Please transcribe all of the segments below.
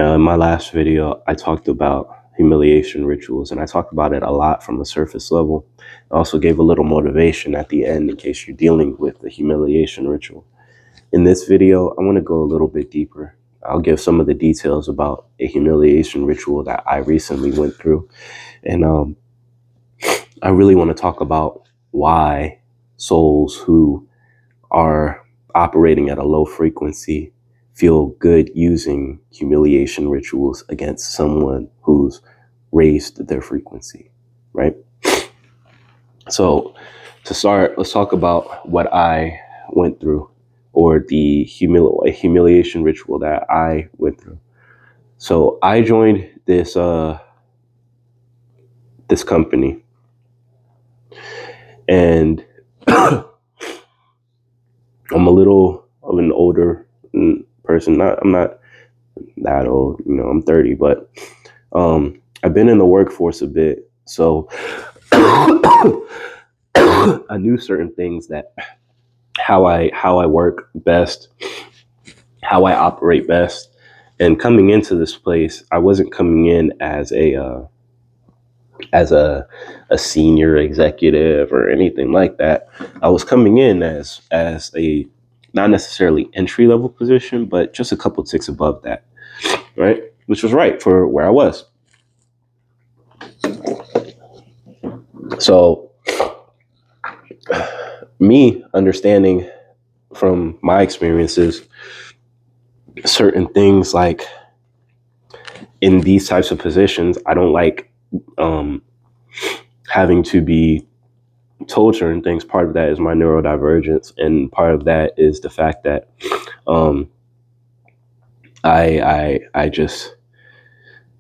In my last video, I talked about humiliation rituals, and I talked about it a lot from the surface level. I also gave a little motivation at the end in case you're dealing with the humiliation ritual. In this video, I want to go a little bit deeper. I'll give some of the details about a humiliation ritual that I recently went through. And I really want to talk about why souls who are operating at a low frequency feel good using humiliation rituals against someone who's raised their frequency, right? So to start, let's talk about what I went through, or the humiliation ritual that I went through. So I joined this this company, and I'm a little of an older person. I'm not that old, I'm 30, but I've been in the workforce a bit, so I knew certain things, that how I work best, how I operate best. And coming into this place, I wasn't coming in as a senior executive or anything like that. I was coming in as a not necessarily entry level position, but just a couple ticks above that, right? Which was right for where I was. So me understanding from my experiences certain things, like in these types of positions, I don't like having to be told certain things. Part of that is my neurodivergence, and part of that is the fact that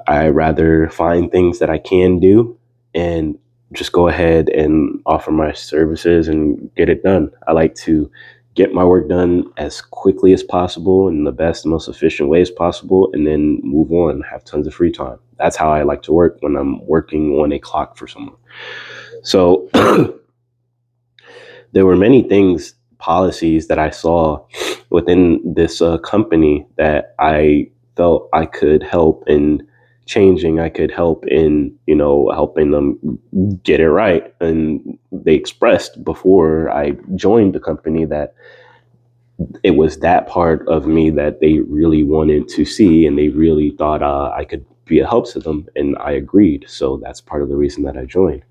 I rather find things that I can do and just go ahead and offer my services and get it done. I like to get my work done as quickly as possible in the best, most efficient way as possible, and then move on, have tons of free time. That's how I like to work when I'm working on a clock for someone. So there were many things, policies that I saw within this company that I felt I could help in changing. I could help in, helping them get it right. And they expressed before I joined the company that it was that part of me that they really wanted to see, and they really thought I could be a help to them. And I agreed. So that's part of the reason that I joined.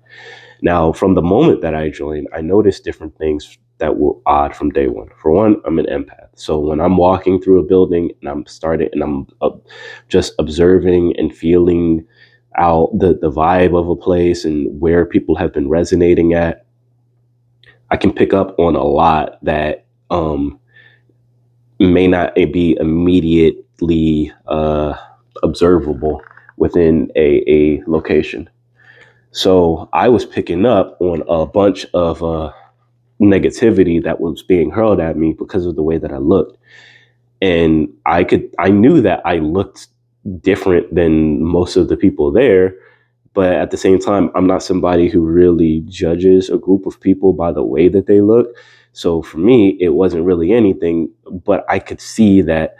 Now, from the moment that I joined, I noticed different things that were odd from day one. For one, I'm an empath. So when I'm walking through a building and I'm just observing and feeling out the vibe of a place and where people have been resonating at, I can pick up on a lot that may not be immediately observable within a location. So I was picking up on a bunch of negativity that was being hurled at me because of the way that I looked. And I knew that I looked different than most of the people there. But at the same time, I'm not somebody who really judges a group of people by the way that they look. So for me, it wasn't really anything, but I could see that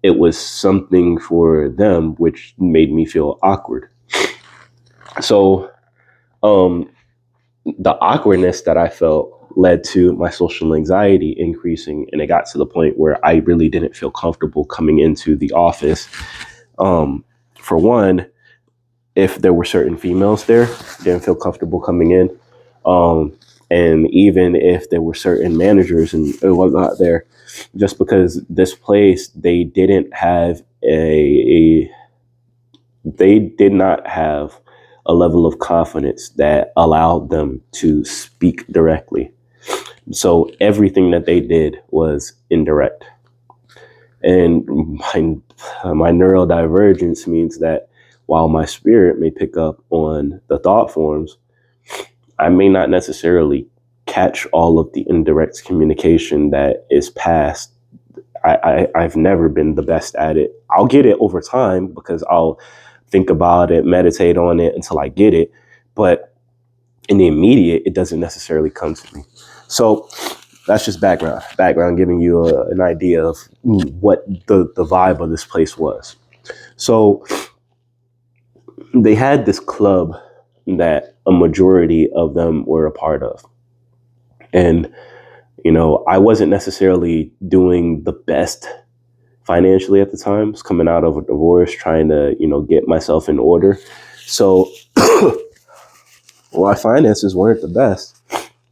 it was something for them, which made me feel awkward. So the awkwardness that I felt led to my social anxiety increasing, and it got to the point where I really didn't feel comfortable coming into the office. For one, if there were certain females there, didn't feel comfortable coming in. And even if there were certain managers and whatnot there, just because this place, they did not have a level of confidence that allowed them to speak directly. So everything that they did was indirect. And my neurodivergence means that while my spirit may pick up on the thought forms, I may not necessarily catch all of the indirect communication that is passed. I've never been the best at it. I'll get it over time because I'll think about it, meditate on it until I get it. But in the immediate, it doesn't necessarily come to me. So that's just background giving you an idea of what the vibe of this place was. So they had this club that a majority of them were a part of. And, I wasn't necessarily doing the best financially at the time. I was coming out of a divorce, trying to, get myself in order. So my finances weren't the best.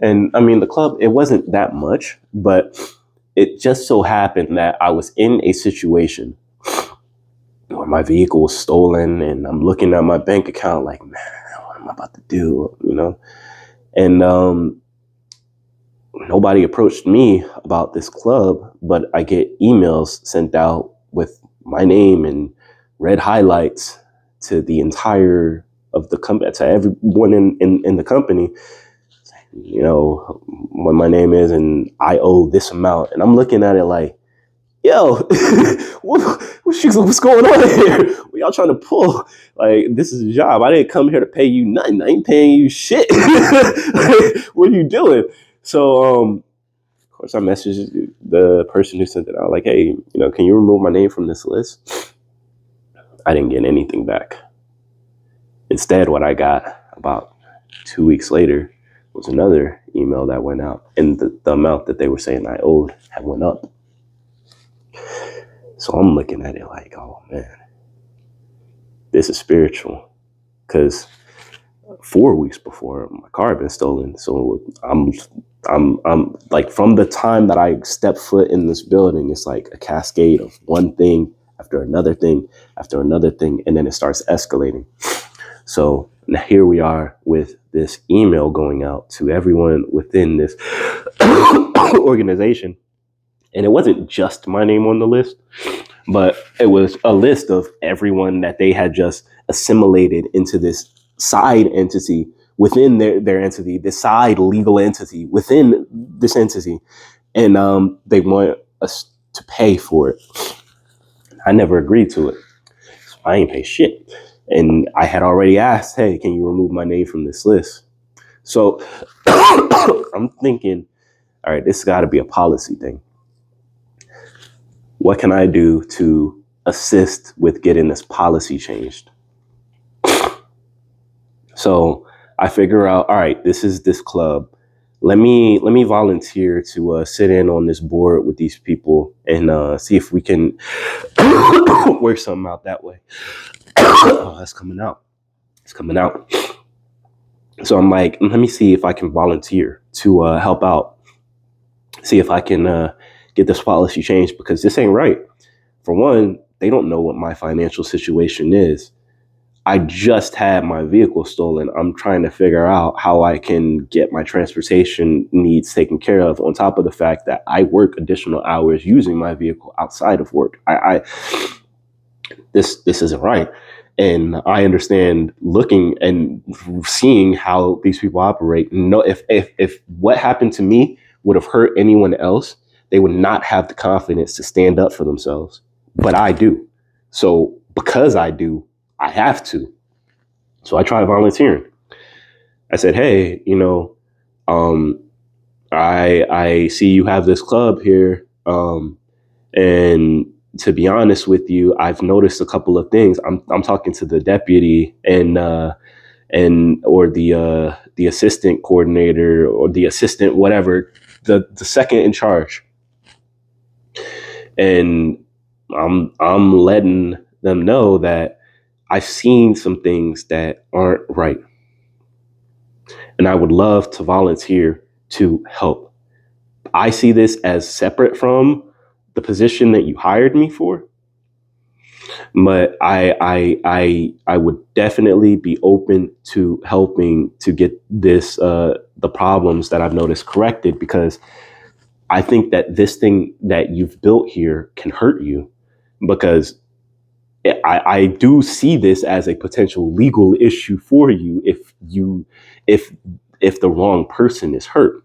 And I mean, the club, it wasn't that much, but it just so happened that I was in a situation where my vehicle was stolen and I'm looking at my bank account like, man, what am I about to do? And nobody approached me about this club, but I get emails sent out with my name and red highlights to the entire of the company, to everyone in the company, what my name is, and I owe this amount. And I'm looking at it like, yo, what's going on here? What y'all trying to pull? Like, this is a job. I didn't come here to pay you nothing. I ain't paying you shit. Like, what are you doing? So, of course, I messaged the person who sent it out, like, hey, can you remove my name from this list? I didn't get anything back. Instead, what I got about 2 weeks later was another email that went out, and the amount that they were saying I owed had went up. So I'm looking at it like, oh man, this is spiritual. Because 4 weeks before, my car had been stolen. So I'm like, from the time that I stepped foot in this building, it's like a cascade of one thing after another thing after another thing, and then it starts escalating. So now here we are with this email going out to everyone within this organization. And it wasn't just my name on the list, but it was a list of everyone that they had just assimilated into this side entity within their entity, this side legal entity within this entity. And they want us to pay for it. I never agreed to it. So I ain't pay shit. And I had already asked, hey, can you remove my name from this list? So I'm thinking, all right, this has got to be a policy thing. What can I do to assist with getting this policy changed? So I figure out, all right, this is this club. Let me volunteer to sit in on this board with these people and see if we can work something out that way. Oh, that's coming out. It's coming out. So I'm like, let me see if I can volunteer to help out. See if I can get this policy changed, because this ain't right. For one, they don't know what my financial situation is. I just had my vehicle stolen. I'm trying to figure out how I can get my transportation needs taken care of, on top of the fact that I work additional hours using my vehicle outside of work. This isn't right. And I understand looking and seeing how these people operate. No, if what happened to me would have hurt anyone else, they would not have the confidence to stand up for themselves. But I do. So because I do, I have to. So I tried volunteering. I said, hey, I see you have this club here. And to be honest with you, I've noticed a couple of things. I'm talking to the deputy and or the assistant coordinator or the assistant, whatever, the second in charge. And I'm letting them know that I've seen some things that aren't right. And I would love to volunteer to help. I see this as separate from the position that you hired me for. But I would definitely be open to helping to get this the problems that I've noticed corrected, because I think that this thing that you've built here can hurt you, because I do see this as a potential legal issue for you if the wrong person is hurt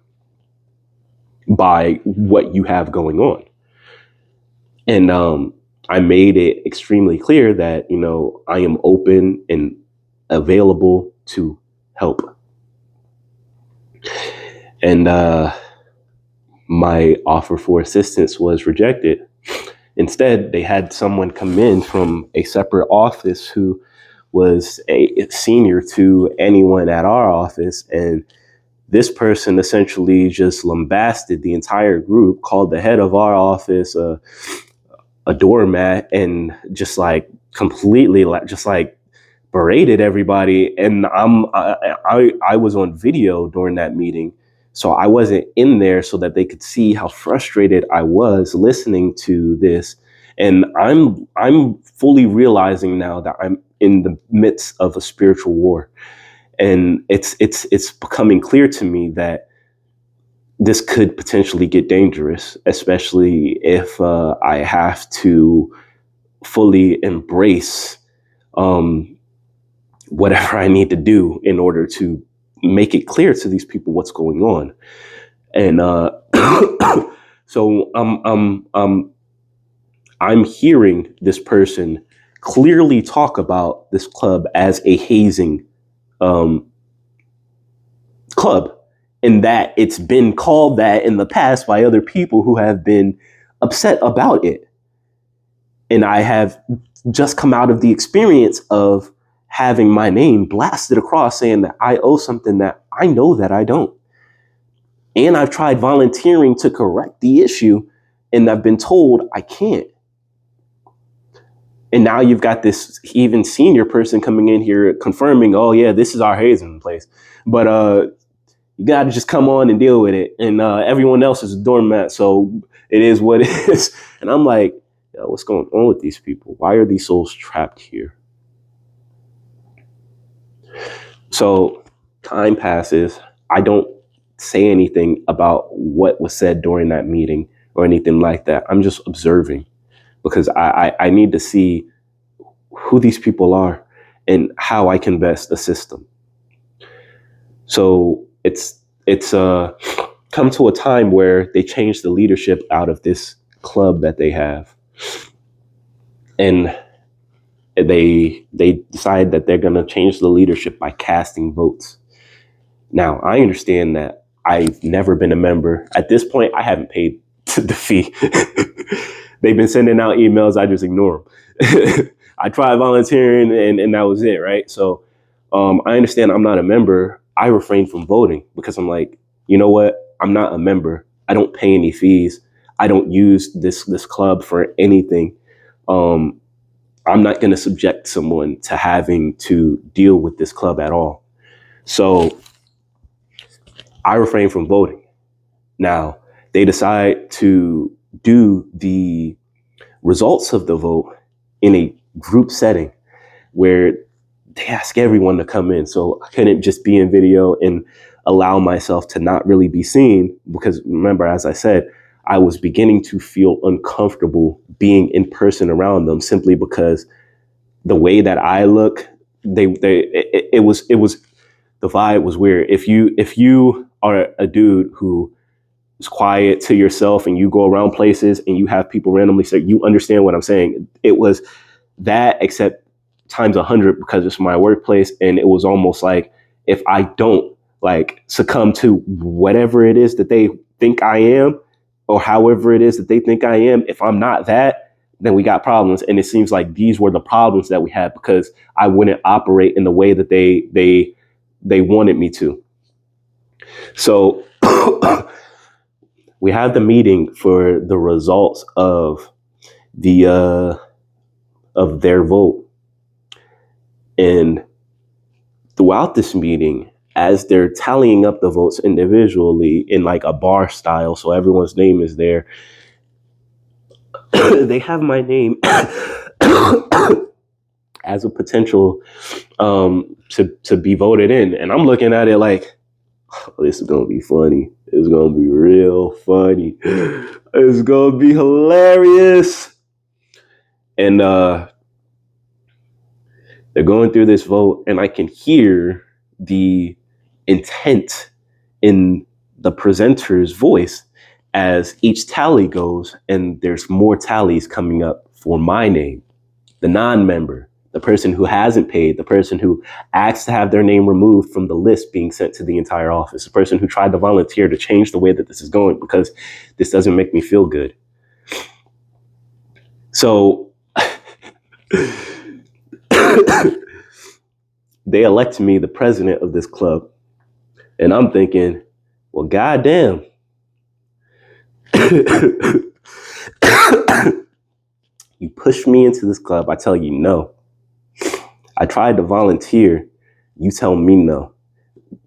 by what you have going on. And I made it extremely clear that, I am open and available to help. And my offer for assistance was rejected. Instead, they had someone come in from a separate office who was a senior to anyone at our office. And this person essentially just lambasted the entire group, called the head of our office a doormat, and just like completely just like berated everybody. And I was on video during that meeting, so I wasn't in there so that they could see how frustrated I was listening to this. And I'm fully realizing now that I'm in the midst of a spiritual war, and it's becoming clear to me that this could potentially get dangerous, especially if I have to fully embrace um, whatever I need to do in order to make it clear to these people what's going on. And so I'm hearing this person clearly talk about this club as a hazing um, club, and that it's been called that in the past by other people who have been upset about it. And I have just come out of the experience of having my name blasted across saying that I owe something that I know that I don't. And I've tried volunteering to correct the issue, and I've been told I can't. And now you've got this even senior person coming in here confirming, oh yeah, this is our hazing place. But you got to just come on and deal with it. And everyone else is a doormat, so it is what it is. And I'm like, yo, what's going on with these people? Why are these souls trapped here? So time passes. I don't say anything about what was said during that meeting or anything like that. I'm just observing, because I need to see who these people are and how I can best assist them. So it's come to a time where they changed the leadership out of this club that they have, and they decide that they're going to change the leadership by casting votes. Now, I understand that I've never been a member. At this point, I haven't paid the fee. They've been sending out emails. I just ignore them. I tried volunteering, and that was it, right? So I understand I'm not a member. I refrain from voting because I'm like, you know what? I'm not a member. I don't pay any fees. I don't use this club for anything. I'm not going to subject someone to having to deal with this club at all. So I refrain from voting. Now, they decide to do the results of the vote in a group setting where they ask everyone to come in. So I couldn't just be in video and allow myself to not really be seen, because remember, as I said, I was beginning to feel uncomfortable being in person around them, simply because the way that I look, it was the vibe was weird. If you are a dude who is quiet to yourself and you go around places and you have people randomly say, you understand what I'm saying. It was that, except times 100, because it's my workplace. And it was almost like, if I don't like succumb to whatever it is that they think I am, or however it is that they think I am, if I'm not that, then we got problems. And it seems like these were the problems that we had, because I wouldn't operate in the way that they wanted me to. So we have the meeting for the results of of their vote. And throughout this meeting, as they're tallying up the votes individually in like a bar style, so everyone's name is there, they have my name as a potential to be voted in. And I'm looking at it like, oh, this is gonna be funny. It's gonna be real funny. It's gonna be hilarious. And they're going through this vote, and I can hear the intent in the presenter's voice as each tally goes, and there's more tallies coming up for my name, the non-member, the person who hasn't paid, the person who asked to have their name removed from the list being sent to the entire office, the person who tried to volunteer to change the way that this is going because this doesn't make me feel good. So they elect me the president of this club. And I'm thinking, well, goddamn. You push me into this club. I tell you no. I tried to volunteer. You tell me no.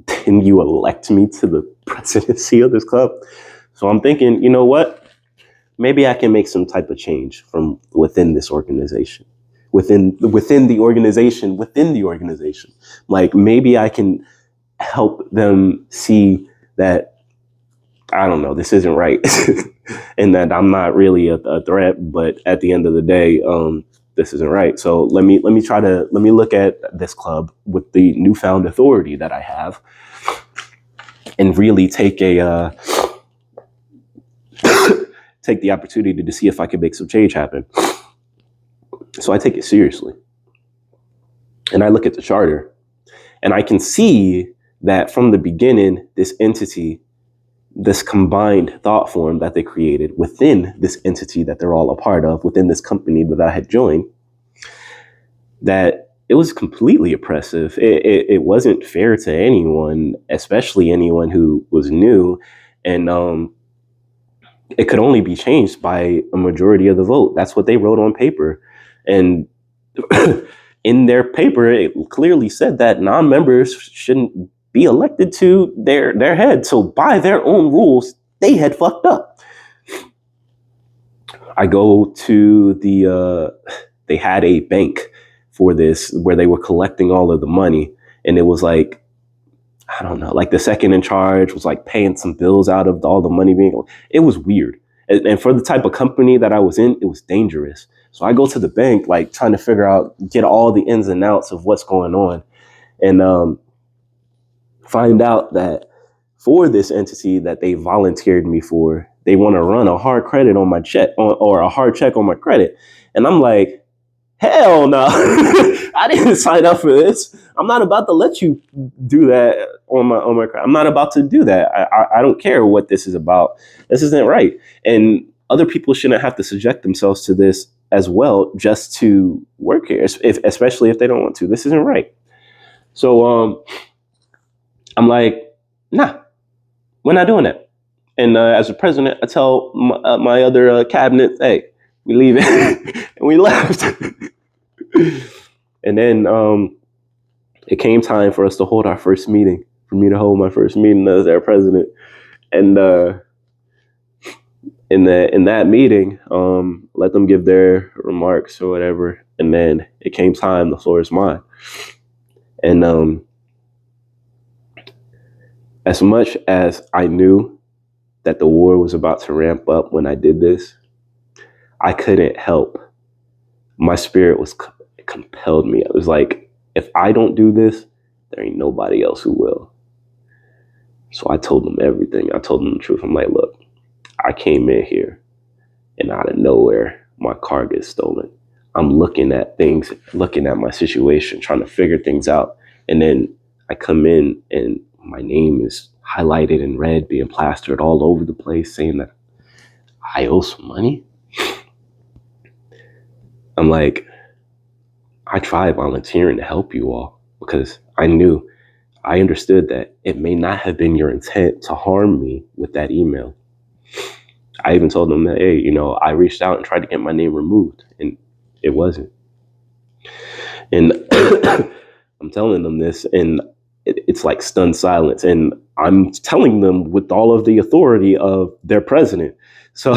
Then you elect me to the presidency of this club. So I'm thinking, you know what? Maybe I can make some type of change from within this organization, within the organization. Like maybe I can help them see that, I don't know, this isn't right, and that I'm not really a threat. But at the end of the day, this isn't right. So let me look at this club with the newfound authority that I have, and really take take the opportunity to see if I can make some change happen. So I take it seriously, and I look at the charter, and I can see that from the beginning, this entity, this combined thought form that they created within this entity that they're all a part of, within this company that I had joined, that it was completely oppressive. It wasn't fair to anyone, especially anyone who was new. And it could only be changed by a majority of the vote. That's what they wrote on paper. And in their paper, it clearly said that non-members shouldn't be elected to their head. So by their own rules, they had fucked up. I go to they had a bank for this where they were collecting all of the money. And it was like, I don't know, like the second in charge was like paying some bills out of all the money being, it was weird. And for the type of company that I was in, it was dangerous. So I go to the bank, like trying to figure out, get all the ins and outs of what's going on. And find out that for this entity that they volunteered me for, they want to run a hard credit on my check, or a hard check on my credit. And I'm like, hell no, I didn't sign up for this. I'm not about to let you do that on my credit. I'm not about to do that. I don't care what this is about. This isn't right. And other people shouldn't have to subject themselves to this as well, just to work here, especially if they don't want to. This isn't right. So I'm like, nah, we're not doing that. And as a president, I tell my other cabinet, hey, we leave it. And we left. And then it came time for us to hold our first meeting, for me to hold my first meeting as their president. And in that meeting, let them give their remarks or whatever. And then it came time, the floor is mine. And as much as I knew that the war was about to ramp up when I did this, I couldn't help. My spirit was compelled me. It was like, if I don't do this, there ain't nobody else who will. So I told them everything. I told them the truth. I'm like, look, I came in here and out of nowhere, my car gets stolen. I'm looking at things, looking at my situation, trying to figure things out. And then I come in and my name is highlighted in red, being plastered all over the place, saying that I owe some money. I'm like, I tried volunteering to help you all because I understood that it may not have been your intent to harm me with that email. I even told them that, hey, I reached out and tried to get my name removed, and it wasn't. And I'm telling them this, and it's like stunned silence. And I'm telling them with all of the authority of their president. So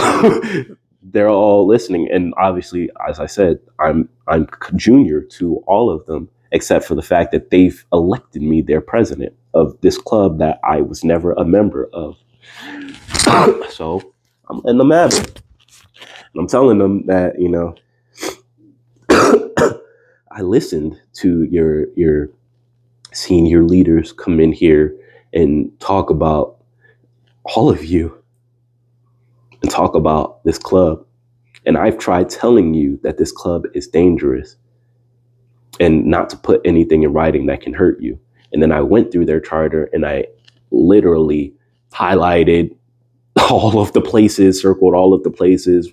they're all listening. And obviously, as I said, I'm junior to all of them, except for the fact that they've elected me their president of this club that I was never a member of. So I'm in the matter. And I'm telling them that, I listened to your senior leaders come in here and talk about all of you and talk about this club. And I've tried telling you that this club is dangerous and not to put anything in writing that can hurt you. And then I went through their charter and I literally highlighted all of the places, circled all of the places,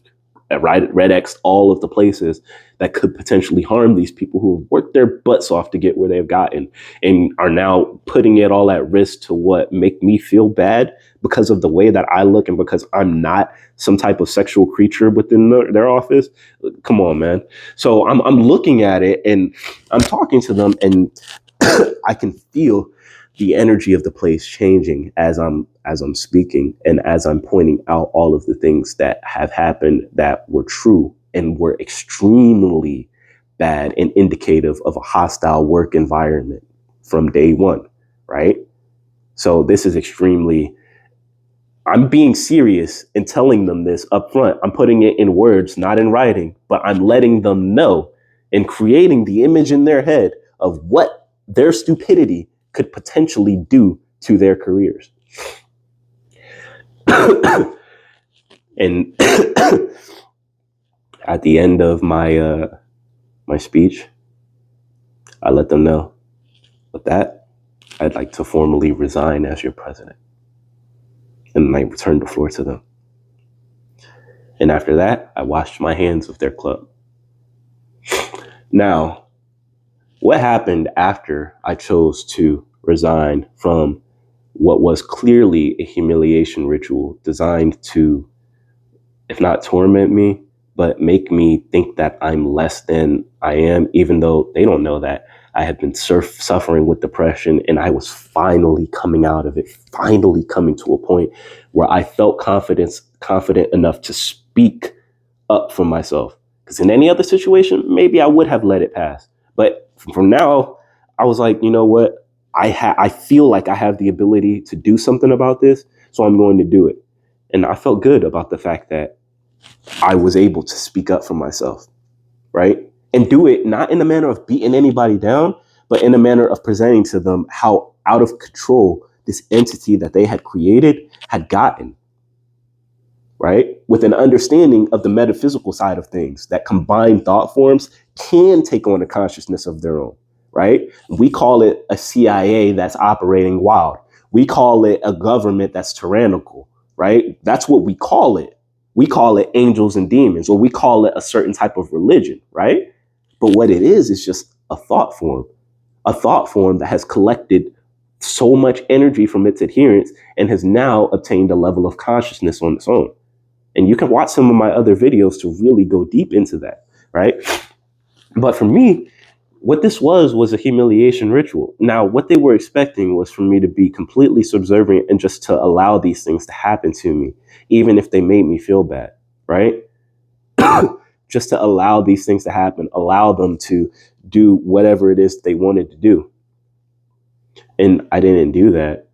red X all of the places that could potentially harm these people who have worked their butts off to get where they've gotten and are now putting it all at risk to what make me feel bad because of the way that I look and because I'm not some type of sexual creature within their office. Come on, man. So I'm looking at it and I'm talking to them and I can feel the energy of the place changing as I'm speaking and as I'm pointing out all of the things that have happened that were true and were extremely bad and indicative of a hostile work environment from day one, right? So this is extremely, I'm being serious in telling them this up front. I'm putting it in words, not in writing, but I'm letting them know and creating the image in their head of what their stupidity could potentially do to their careers. And at the end of my speech, I let them know, with that, I'd like to formally resign as your president. And I returned the floor to them. And after that, I washed my hands of their club. Now, what happened after I chose to resign from what was clearly a humiliation ritual designed to, if not torment me, but make me think that I'm less than I am, even though they don't know that I had been suffering with depression and I was finally coming out of it, finally coming to a point where I felt confident enough to speak up for myself. Because in any other situation, maybe I would have let it pass. But from now, I was like, you know what? I feel like I have the ability to do something about this, so I'm going to do it. And I felt good about the fact that I was able to speak up for myself, right? And do it not in a manner of beating anybody down, but in a manner of presenting to them how out of control this entity that they had created had gotten, right? With an understanding of the metaphysical side of things, that combined thought forms can take on a consciousness of their own, right? We call it a CIA that's operating wild. We call it a government that's tyrannical, right? That's what we call it. We call it angels and demons, or we call it a certain type of religion, right? But what it is just a thought form that has collected so much energy from its adherents and has now obtained a level of consciousness on its own. And you can watch some of my other videos to really go deep into that, right? But for me, what this was a humiliation ritual. Now, what they were expecting was for me to be completely subservient and just to allow these things to happen to me, even if they made me feel bad, right? Just to allow these things to happen, allow them to do whatever it is they wanted to do. And I didn't do that.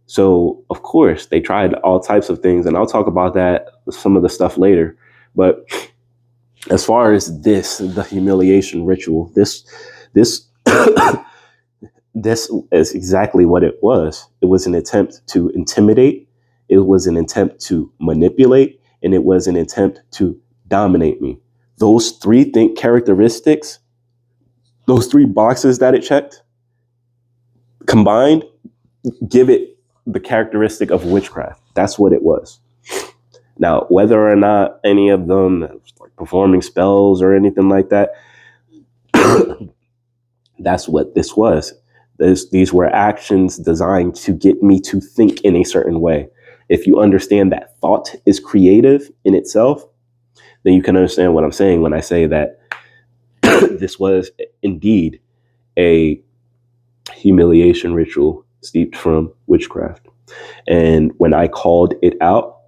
So, of course, they tried all types of things, and I'll talk about that, some of the stuff later. But as far as the humiliation ritual, this this is exactly what it was. It was an attempt to intimidate. It was an attempt to manipulate, and it was an attempt to dominate me. Those three characteristics, those three boxes that it checked, combined, give it the characteristic of witchcraft. That's what it was. Now, whether or not any of them like performing spells or anything like that, that's what this was. These were actions designed to get me to think in a certain way. If you understand that thought is creative in itself, then you can understand what I'm saying when I say that this was indeed a humiliation ritual steeped from witchcraft. And when I called it out,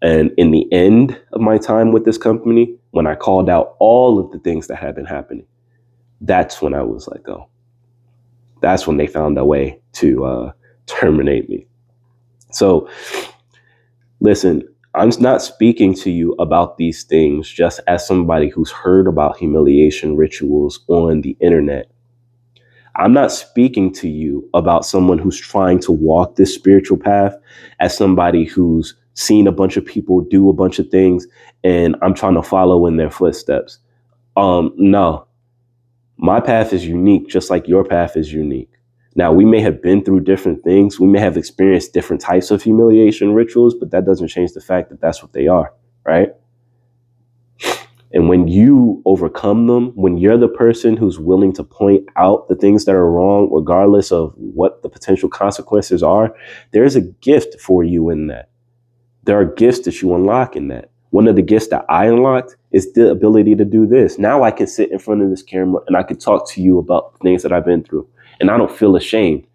and in the end of my time with this company, when I called out all of the things that had been happening, that's when I was like, oh, that's when they found a way to terminate me. So listen, I'm not speaking to you about these things just as somebody who's heard about humiliation rituals on the internet. I'm not speaking to you about someone who's trying to walk this spiritual path as somebody who's seen a bunch of people do a bunch of things and I'm trying to follow in their footsteps. No, my path is unique, just like your path is unique. Now, we may have been through different things. We may have experienced different types of humiliation rituals, but that doesn't change the fact that that's what they are, right? And when you overcome them, when you're the person who's willing to point out the things that are wrong, regardless of what the potential consequences are, there's a gift for you in that. There are gifts that you unlock in that. One of the gifts that I unlocked is the ability to do this. Now I can sit in front of this camera and I can talk to you about the things that I've been through. And I don't feel ashamed.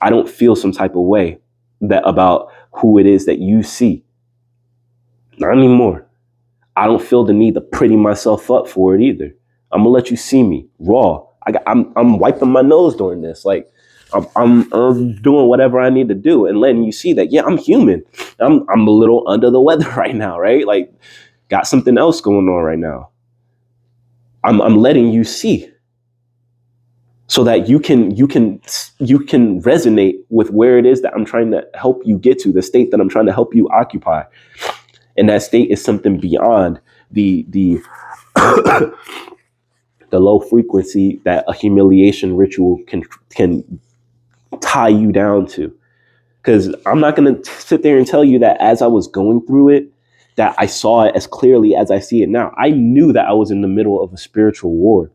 I don't feel some type of way that about who it is that you see. Not anymore. I don't feel the need to pretty myself up for it either. I'm gonna let you see me raw. I'm wiping my nose during this. Like I'm doing whatever I need to do and letting you see that, yeah, I'm human. I'm a little under the weather right now, right? Like got something else going on right now. I'm letting you see so that you can resonate with where it is that I'm trying to help you get to, the state that I'm trying to help you occupy. And that state is something beyond the the low frequency that a humiliation ritual can tie you down to. Because I'm not going to sit there and tell you that as I was going through it, that I saw it as clearly as I see it now. I knew that I was in the middle of a spiritual war,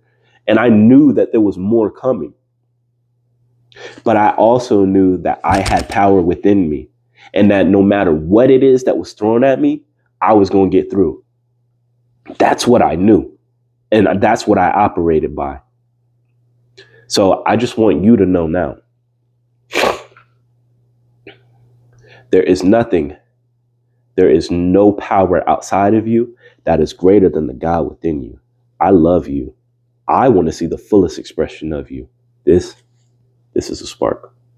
and I knew that there was more coming. But I also knew that I had power within me, and that no matter what it is that was thrown at me, I was going to get through. That's what I knew. And that's what I operated by. So I just want you to know now, there is nothing, there is no power outside of you that is greater than the God within you. I love you. I want to see the fullest expression of you. This is a spark.